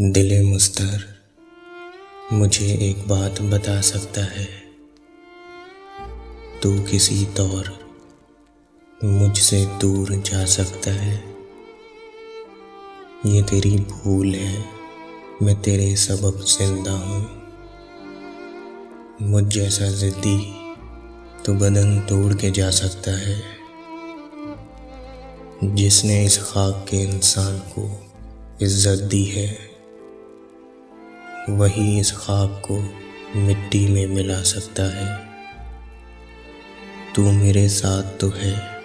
दिले मुस्तर मुझे एक बात बता सकता है। तू किसी तौर मुझसे दूर जा सकता है। ये तेरी भूल है, मैं तेरे सबब जिंदा हूँ। मुझ जैसा जिद्दी तो बदन तोड़ के जा सकता है। जिसने इस खाक के इंसान को इज्जत दी है, वही इस खाक को मिट्टी में मिला सकता है। तू मेरे साथ तो है,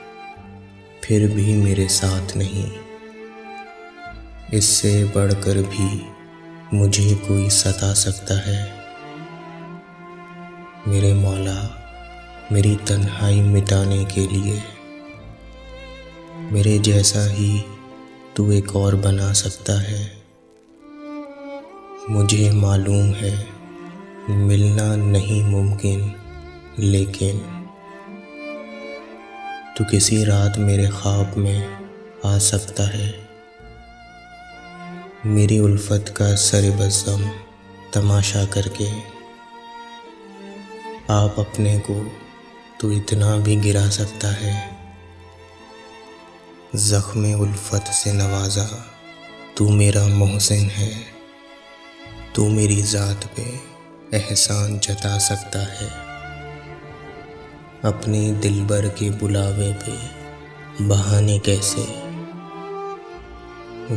फिर भी मेरे साथ नहीं। इससे बढ़कर भी मुझे कोई सता सकता है। मेरे मौला, मेरी तन्हाई मिटाने के लिए मेरे जैसा ही तू एक और बना सकता है। मुझे मालूम है मिलना नहीं मुमकिन, लेकिन तू किसी रात मेरे ख्वाब में आ सकता है। मेरी उल्फत का सर-ए-बज़म तमाशा करके आप अपने को तो इतना भी गिरा सकता है। ज़ख्म उल्फत से नवाजा तू मेरा मोहसिन है। तू मेरी ज़ात पे एहसान जता सकता है। अपने दिलबर के बुलावे पे बहाने कैसे,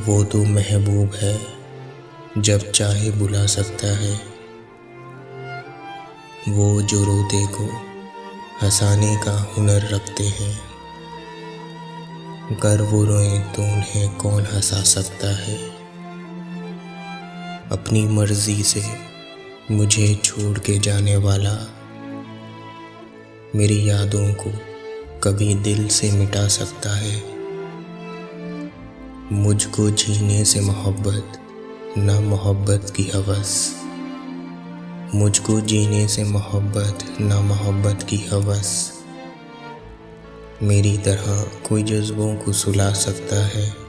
वो तो महबूब है, जब चाहे बुला सकता है। वो जो रोते को हंसाने का हुनर रखते हैं, अगर वो रोए तो उन्हें कौन हंसा सकता है। अपनी मर्जी से मुझे छोड़ के जाने वाला मेरी यादों को कभी दिल से मिटा सकता है। मुझको जीने से मोहब्बत, ना मोहब्बत की हवस। मुझको जीने से मोहब्बत, ना मोहब्बत की हवस। मेरी तरह कोई जज्बों को सुला सकता है।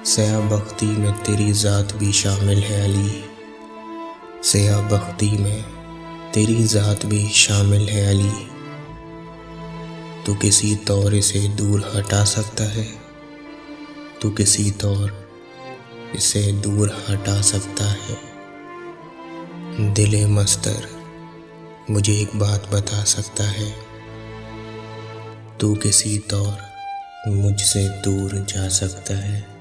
सया बख्ती में तेरी ज़ात भी शामिल है अली। सया बख्ती में तेरी ज़ात भी शामिल है अली। तू किसी तौर इसे दूर हटा सकता है। तू किसी तौर इसे दूर हटा सकता है। दिले मस्तर मुझे एक बात बता सकता है। तू किसी तौर मुझसे दूर जा सकता है।